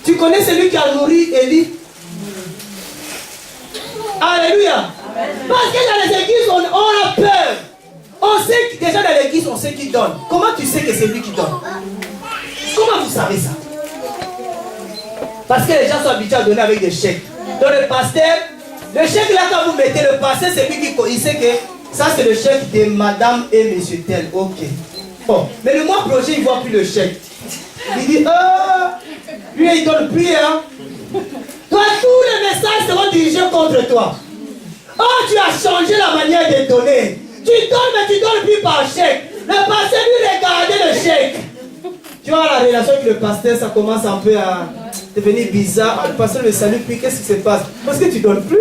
Tu connais celui qui a nourri Élie? Alléluia. Parce que dans les églises, on a peur. On sait que déjà dans l'église, on sait qui donne. Comment tu sais que c'est lui qui donne? Comment vous savez ça? Parce que les gens sont habitués à donner avec des chèques. Donc le pasteur, le chèque là quand vous mettez, le pasteur c'est lui qui il sait que ça c'est le chèque de madame et monsieur tel. Ok. Bon. Mais le mois prochain, il ne voit plus le chèque. Il dit, lui il ne donne plus, hein. Toi, tous les messages seront dirigés contre toi. Oh, tu as changé la manière de donner. Tu donnes, mais tu ne donnes plus par chèque. Le pasteur lui regardait le chèque. Tu vois, la relation avec le pasteur, ça commence un peu à devenir bizarre. Le pasteur le salue, puis qu'est-ce qui se passe? Parce que tu ne donnes plus.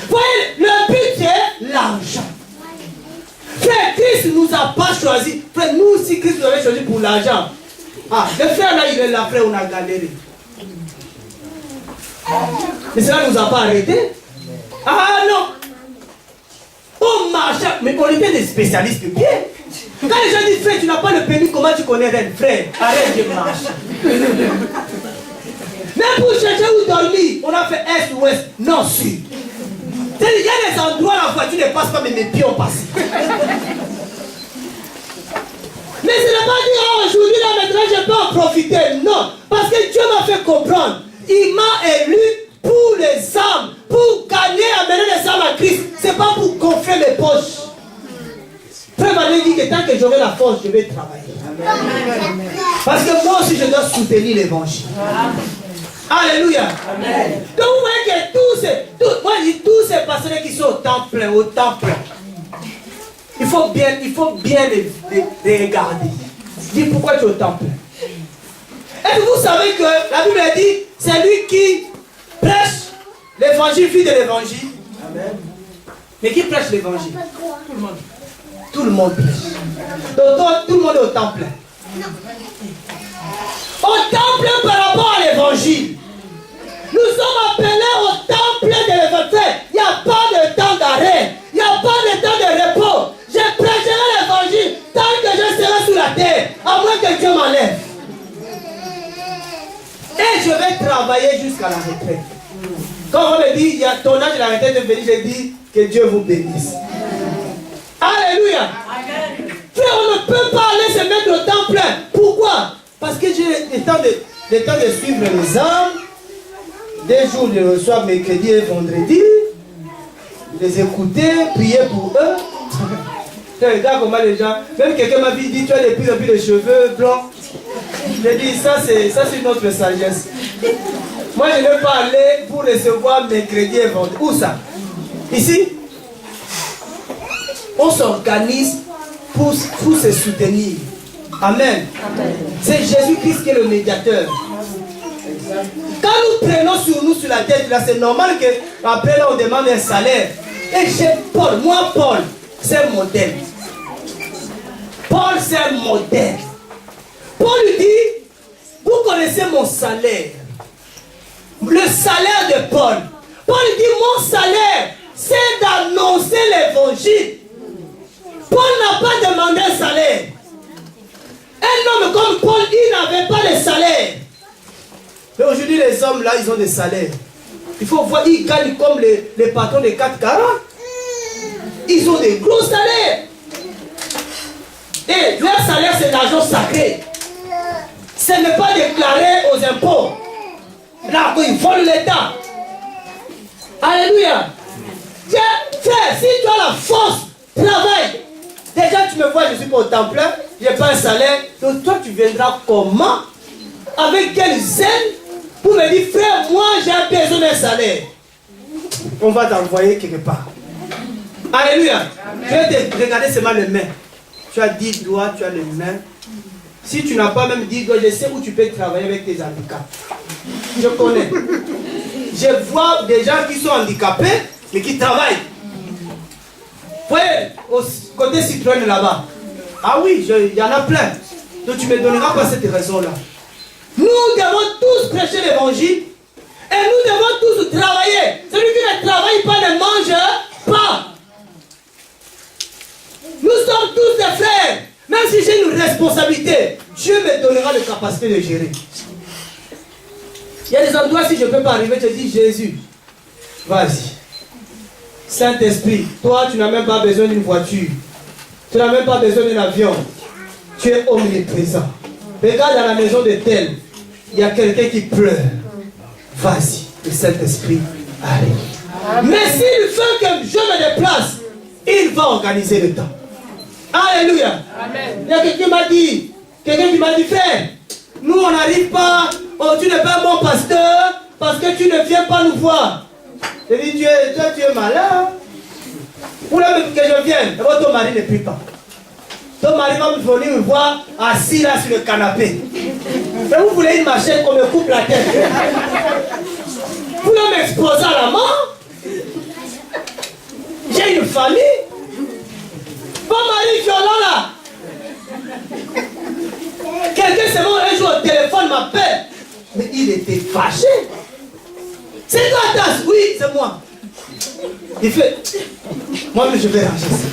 Voyez, le but c'est l'argent. Frère, Christ ne nous a pas choisi. Frère, nous aussi, Christ nous avait choisi pour l'argent. Ah, le frère là, il est là, frère, on a galéré. Mais cela ne nous a pas arrêtés. Ah non. On marchait, mais on était des spécialistes de bien. Quand les gens disent, frère, tu n'as pas le permis, comment tu connais Rennes? Frère, arrête de marcher. Même pour chercher où dormir, on a fait est ou ouest, non sud. Il y a des endroits où la voiture ne passe pas, mais mes pieds ont passé. Mais ce n'est pas dire, oh, aujourd'hui, là, maintenant, je peux en profiter. Non, parce que Dieu m'a fait comprendre. Il m'a élu pour les âmes, pour gagner, amener les âmes à Christ. Ce n'est pas pour gonfler mes poches. Frère m'a dit que tant que j'aurai la force, je vais travailler. Amen. Parce que moi aussi, je dois soutenir l'évangile. Alléluia. Amen. Donc vous voyez que tous ces pasteurs qui sont au temps plein, il faut bien les regarder. Dis pourquoi tu es au temps plein. Et vous savez que la Bible dit, c'est lui qui prêche l'évangile, fils de l'évangile. Amen. Mais qui prêche l'évangile? Tout le monde. Tout le monde prêche. Donc tout le monde est au temps plein. Au temps plein par rapport à l'évangile. Nous sommes appelés au temps plein de l'évangile. Il n'y a pas de temps d'arrêt. Il n'y a pas de temps de repos. Je prêcherai l'évangile tant que je serai sous la terre, à moins que Dieu m'enlève. Et je vais travailler jusqu'à la retraite. Quand on me dit, il y a ton âge de la retraite de venir, je dis que Dieu vous bénisse. Alléluia. Frère, on ne peut pas aller se mettre au temps plein. Pourquoi? Parce que j'ai le temps de suivre les âmes. Des jours, je reçois mercredi et vendredi. Les écouter, prier pour eux. Tu regardes comment les gens, même quelqu'un m'a dit, tu as de plus en plus de cheveux blancs. Je dis, ça c'est notre sagesse. Moi, je ne vais pas aller pour recevoir mercredi et vendredi. Où ça? Ici? On s'organise pour se soutenir. Amen. C'est Jésus-Christ qui est le médiateur. Quand nous prenons sur nous, sur la tête, là, c'est normal qu'après là, on demande un salaire. Et chez Paul, Paul, c'est un modèle. Paul, c'est un modèle. Paul lui dit, vous connaissez mon salaire. Le salaire de Paul. Paul dit, mon salaire, c'est d'annoncer l'évangile. Paul n'a pas demandé un salaire. Un homme comme Paul, il n'avait pas de salaire. Mais aujourd'hui, les hommes là, ils ont des salaires. Il faut voir, ils gagnent comme les patrons de 440. Ils ont des gros salaires. Et leur salaire, c'est l'argent sacré. Ce n'est pas déclaré aux impôts. Là, ils volent l'État. Alléluia. Frère, si tu as la force, travaille. Déjà, tu me vois, je suis pas au temps plein, je n'ai pas un salaire. Donc, toi, tu viendras comment? Avec quel zèle? Pour me dire, frère, moi, j'ai besoin d'un salaire. On va t'envoyer quelque part. Alléluia. Je vais te regarder seulement les mains. Tu as 10 doigts, tu as les mains. Si tu n'as pas même 10 doigts, je sais où tu peux travailler avec tes handicaps. Je connais. Je vois des gens qui sont handicapés, mais qui travaillent. Vous voyez, au côté Citroën là-bas. Ah oui, il y en a plein. Donc tu me donneras pas cette raison-là. Nous devons tous prêcher l'évangile. Et nous devons tous travailler. Celui qui ne travaille pas ne mange pas. Nous sommes tous des frères. Même si j'ai une responsabilité, Dieu me donnera la capacité de gérer. Il y a des endroits, si je ne peux pas arriver, je dis Jésus, vas-y. Saint-Esprit, toi, tu n'as même pas besoin d'une voiture. Tu n'as même pas besoin d'un avion. Tu es omniprésent. Regarde dans la maison de tel, il y a quelqu'un qui pleure. Vas-y, le Saint-Esprit arrive. Mais s'il veut que je me déplace, il va organiser le temps. Alléluia. Amen. Il y a quelqu'un qui m'a dit, frère, nous on n'arrive pas, oh, tu n'es pas mon pasteur, parce que tu ne viens pas nous voir. Je dis, toi tu es malin. Pour que je vienne, ton mari ne prie pas. Ton mari va venir me voir assis là sur le canapé. Mais vous voulez une machine qu'on me coupe la tête. Vous voulez m'exposer à la mort. J'ai une famille. Mon mari violent là. Quelqu'un seulement un jour au téléphone m'appelle. Mais il était fâché. C'est toi Tasse? Oui, c'est moi. Il fait, moi je vais ranger ça.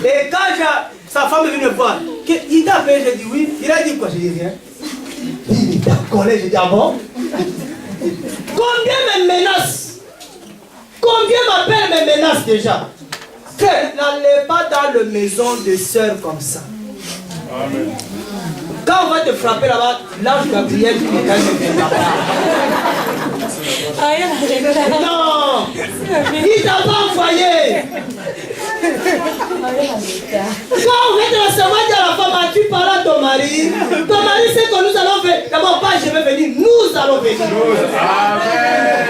Et quand sa femme est venue me voir, il t'a appelé, j'ai dit oui. Il a dit quoi? J'ai dit rien. Il était en colère, j'ai dit ah bon? Combien me menacent? Combien m'appellent me menacent déjà? Frère, n'allez pas dans la maison de sœurs comme ça. Amen. Quand on va te frapper là-bas, l'ange Gabriel qui est là-bas. Non, il t'a pas envoyé. Quand on vient te recevoir, dire à la femme, tu parles à ton mari. Ton mari sait que nous allons venir. D'abord, pas je vais venir, nous allons venir. Amen.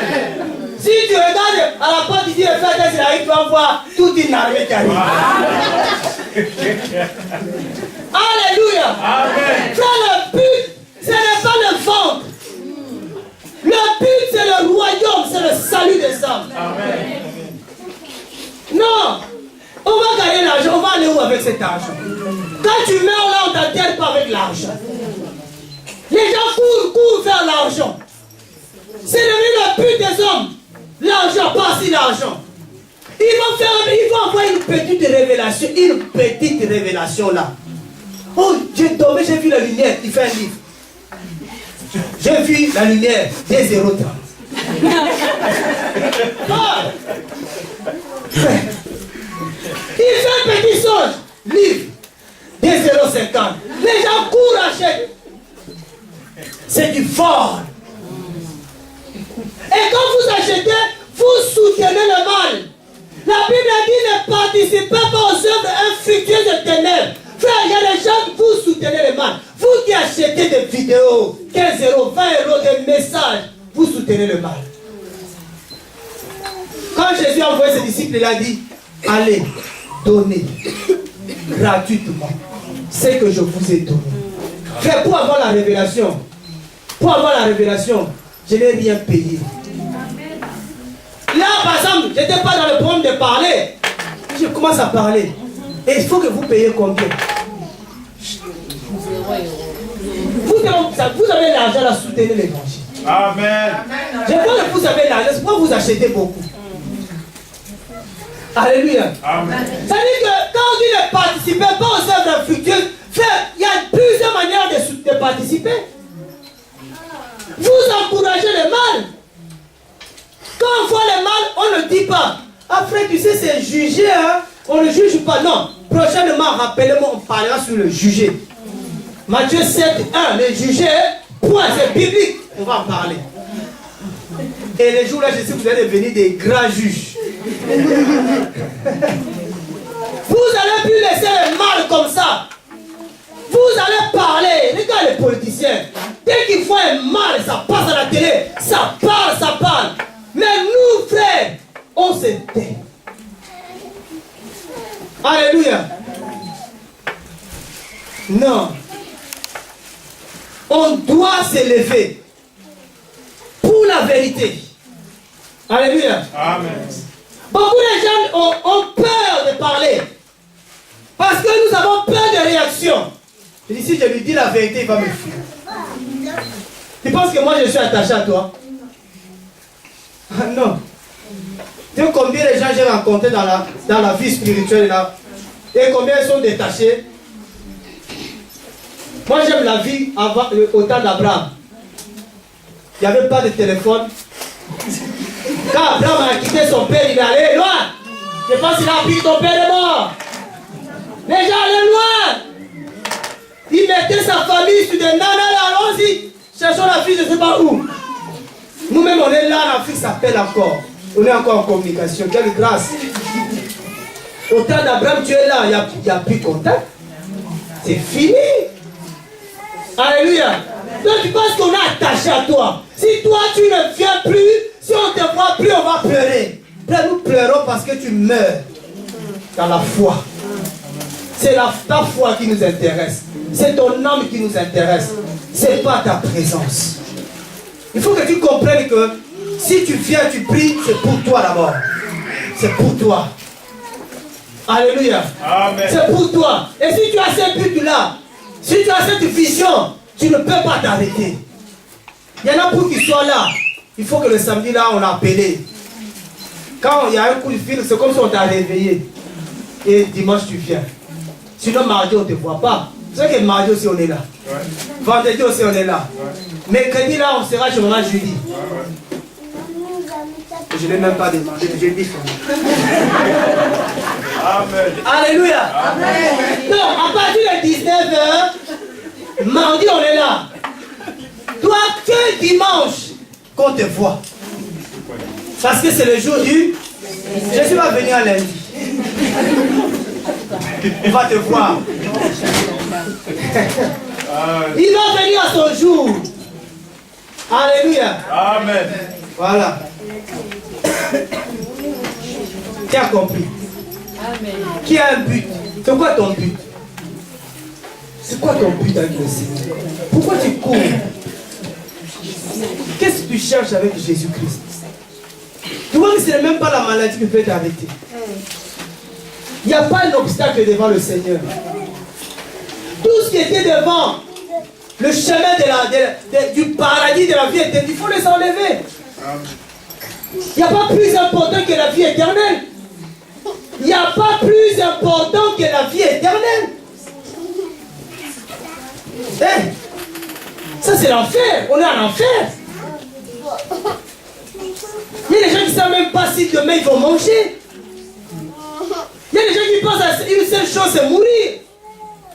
Si tu regardes à la porte, tu dis, le frère, il arrive, tu vas voir toute une armée qui arrive. Alléluia. Amen. Frère, le but, ce n'est pas le ventre. Le but, c'est le royaume, c'est le salut des âmes. Amen. Non, on va gagner l'argent, on va aller où avec cet argent? Quand tu meurs là, on t'enterre pas avec l'argent. Les gens courent vers l'argent. C'est le but des hommes. L'argent, pas si l'argent. Ils vont avoir une petite révélation là. Oh, j'ai tombé, j'ai vu la lumière, il fait un livre. J'ai vu la lumière, des 0,30. Ah. Il fait un petit songe, livre, des 0,50. Les gens courent, achètent. C'est du fort. Et quand vous achetez, vous soutenez le mal. La Bible dit ne participez pas aux œuvres infructueuses de ténèbres. Frère, il y a des gens, vous soutenez le mal. Vous qui achetez des vidéos, 15 €, 20 €, des messages, vous soutenez le mal. Quand Jésus a envoyé ses disciples, il a dit, allez, donnez gratuitement ce que je vous ai donné. Frère, pour avoir la révélation, je n'ai rien payé. Là, par exemple, je n'étais pas dans le problème de parler. Je commence à parler. Et il faut que vous payiez combien? Vous avez l'argent à soutenir l'évangile. Amen. Je vois que vous avez l'argent, c'est pourquoi vous achetez beaucoup. Alléluia. Amen. Ça veut dire que quand on dit ne participez pas aux œuvres fructueuses, frère, il y a plusieurs manières de participer. Vous encouragez le mal. Quand on voit le mal, on ne dit pas. Après, tu sais, c'est jugé, hein? On ne juge pas. Non. Prochainement, rappelez-moi, on parlera sur le juger. Matthieu 7, 1, le juger, point, c'est biblique. On va en parler. Et les jours là, je sais que vous allez devenir des grands juges. Vous allez plus laisser le mal comme ça. Vous allez parler. Regarde les politiciens. Dès qu'ils font un mal, ça passe à la télé. Ça parle. Mais nous, frères, on se tait. Alléluia. Non. On doit s'élever pour la vérité. Alléluia. Amen. Beaucoup de gens ont peur de parler. Parce que nous avons peur de réaction. Je dis, si je lui dis la vérité, il va me fuir. Tu penses que moi je suis attaché à toi? Ah, non. Tu sais combien de gens j'ai rencontrés dans la vie spirituelle là? Et combien ils sont détachés? Moi j'aime la vie au temps d'Abraham. Il n'y avait pas de téléphone. Quand Abraham a quitté son père, il est allé loin. Je pense qu'il a pris ton père est mort. Les gens allaient loin. Il mettait sa famille sur des nanas, allons-y. Cherchons la fille, je ne sais pas où. Nous-mêmes, on est là, la fille s'appelle encore. On est encore en communication. Quelle grâce. Au temps d'Abraham, tu es là, il n'y a plus contact. C'est fini. Alléluia. Donc tu penses qu'on est attaché à toi. Si toi, tu ne viens plus, si on ne te voit plus, on va pleurer. Là, nous pleurons parce que tu meurs dans la foi. C'est ta foi qui nous intéresse. C'est ton âme qui nous intéresse. Ce n'est pas ta présence. Il faut que tu comprennes que si tu viens, tu pries, c'est pour toi d'abord. C'est pour toi. Alléluia. C'est pour toi. Et si tu as ce but-là, si tu as cette vision, tu ne peux pas t'arrêter. Il y en a pour qu'ils soient là. Il faut que le samedi là, on a appelé. Quand il y a un coup de fil, c'est comme si on t'a réveillé. Et dimanche, tu viens. Sinon, mardi, on ne te voit pas. C'est vrai que mardi aussi, on est là. Ouais. Vendredi aussi, on est là. Ouais. Mercredi, là, on sera chez maman jeudi. Ouais. Je ne l'ai même pas demandé. Je dis Amen. Alléluia. Amen. Donc, à partir de 19h, mardi, on est là. Toi, que dimanche qu'on te voit. Parce que c'est le jour du... Jésus va venir à lundi. Il va te voir. Il va venir à son jour. Alléluia. Amen. Voilà. Qui a compris? Amen. Qui a un but? C'est quoi ton but? C'est quoi ton but avec le Seigneur? Pourquoi tu cours? Qu'est-ce que tu cherches avec Jésus-Christ? Tu vois que ce n'est même pas la maladie qui peut t'arrêter. Il n'y a pas un obstacle devant le Seigneur. Tout ce qui était devant le chemin du paradis de la vie éternelle, il faut les enlever. Il n'y a pas plus important que la vie éternelle. Il n'y a pas plus important que la vie éternelle. Hey, ça c'est l'enfer. On est en enfer. Il y a des gens qui ne savent même pas si demain ils vont manger. Il y a des gens qui pensent à une seule chose, c'est mourir.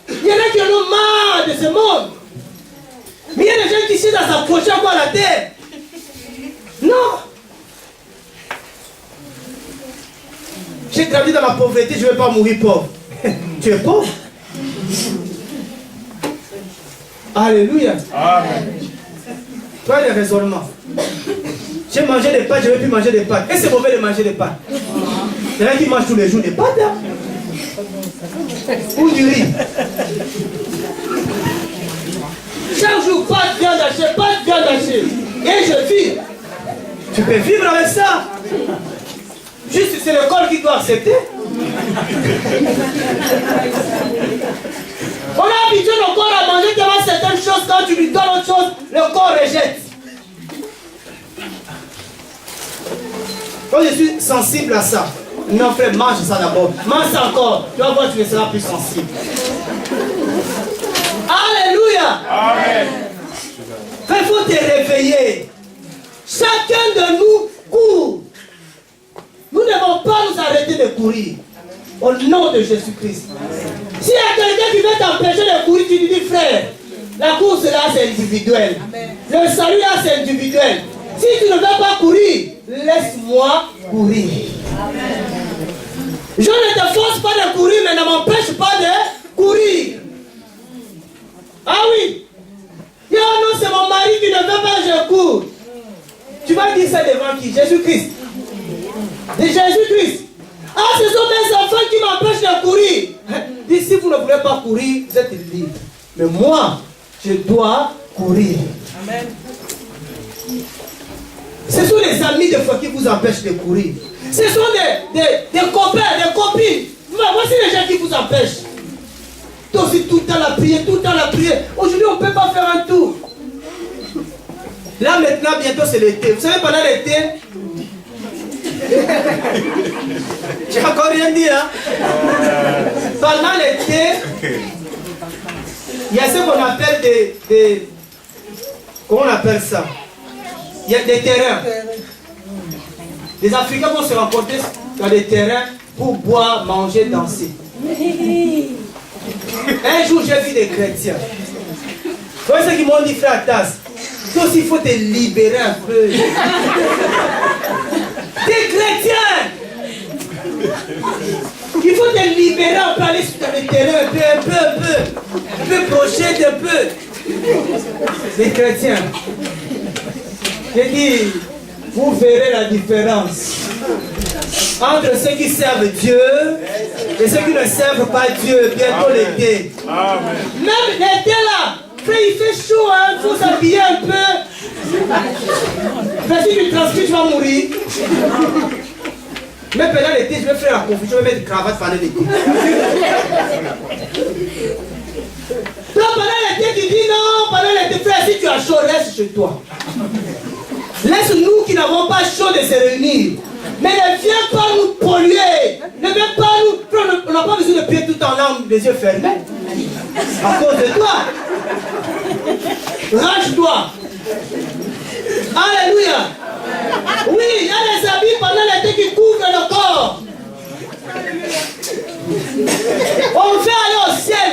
Il y en a qui en ont marre de ce monde. Mais il y a des gens qui cherchent à s'approcher encore à la terre. Non. J'ai grandi dans la pauvreté, je ne vais pas mourir pauvre. Tu es pauvre? Alléluia. Amen. Toi, les raisonnements. J'ai mangé des pâtes, je ne vais plus manger des pâtes. Et c'est mauvais de manger des pâtes. Il y en a qui mangent tous les jours des pâtes. Hein? Ou du riz. Chaque jour, pâtes, viande hachée, pâtes, viande hachée. Et je vis. Tu peux vivre avec ça. Juste, c'est le corps qui doit accepter. On a habitué le corps à manger tellement certaines choses, quand tu lui donnes autre chose, le corps rejette. Quand je suis sensible à ça, non frère, mange ça d'abord. Mange ça encore. Tu vas voir, tu ne seras plus sensible. Alléluia. Amen. Il faut te réveiller. Chacun de nous court. Nous ne devons pas nous arrêter de courir. Au nom de Jésus-Christ. S'il y a quelqu'un qui veut t'empêcher de courir, tu lui dis frère, la course là c'est individuel. Amen. Le salut là c'est individuel. Si tu ne veux pas courir, laisse-moi courir. Amen. Je ne te force pas de courir, mais ne m'empêche pas de courir. Ah oui. Non, non, c'est mon mari qui ne veut pas que je cours. Tu vas dire ça devant qui? Jésus-Christ. De Jésus-Christ. Ah, ce sont mes enfants qui m'empêchent de courir. Dis, si vous ne voulez pas courir, vous êtes libre. Mais moi, je dois courir. Amen. Ce sont les amis de foi qui vous empêchent de courir. Ce sont des copains, des copines. Mais voici les gens qui vous empêchent. Toi aussi, tout le temps la prière, tout le temps la prière. Aujourd'hui, on ne peut pas faire un tour. Là, maintenant, bientôt, c'est l'été. Vous savez, pendant l'été, j'ai encore rien dit, hein? Pendant l'été, il y a ce qu'on appelle des comment on appelle ça? Il y a des terrains. Les Africains vont se rencontrer dans des terrains pour boire, manger, danser. Un jour, j'ai vu des chrétiens. Vous voyez ce qu'ils m'ont dit, frère Tass? Toi aussi, il faut te libérer un peu. Des chrétiens! Il faut te libérer, on peut aller sur le terrain un peu procher un peu. Les chrétiens. J'ai dit, vous verrez la différence entre ceux qui servent Dieu et ceux qui ne servent pas Dieu. Bientôt l'été. Même l'été là, il fait chaud, il faut s'habiller un peu. Mais si tu transpires, tu vas mourir. Mais pendant l'été, je vais faire la confusion, je vais mettre une cravate pendant l'été. Donc pendant l'été, tu dis non, pendant l'été, frère, si tu as chaud, reste chez toi. Laisse-nous qui n'avons pas chaud de se réunir. Mais ne viens pas nous polluer. Ne viens pas nous... On n'a pas besoin de prier tout en langue, les yeux fermés. À cause de toi. Range-toi. Alléluia. Oui, il y a des habits pendant l'été qui couvrent le corps. On veut aller au ciel.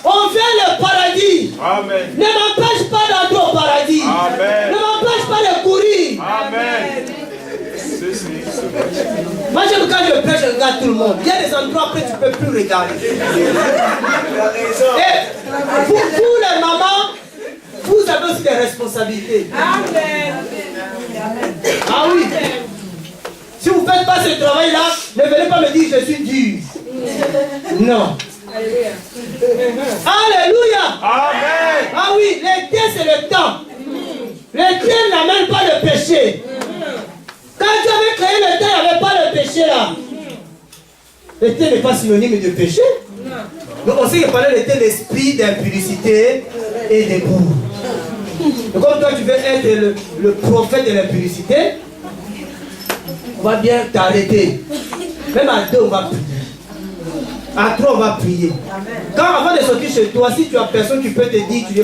On veut le paradis. Amen. Ne m'empêche pas d'entrer au paradis. Amen. Ne m'empêche pas de courir. Amen. Moi, quand je prêche, je regarde tout le monde. Il y a des endroits après tu ne peux plus regarder. Et vous les mamans, vous avez aussi des responsabilités. Amen. Ah oui. Si vous ne faites pas ce travail-là, ne venez pas me dire je suis dur. Non. Alléluia. Amen. Ah oui, l'été c'est le temps. L'été n'amène pas le péché. Quand Dieu avait créé le temps, il n'y avait pas le péché là. L'été n'est pas synonyme de péché. Donc on sait que pendant l'été, l'esprit d'impudicité est debout. Donc comme toi tu veux être le prophète de l'impudicité, on va bien t'arrêter. Même à deux, on va prier. À trois, on va prier. Quand avant de sortir chez toi, si tu as personne qui peut te dire, tu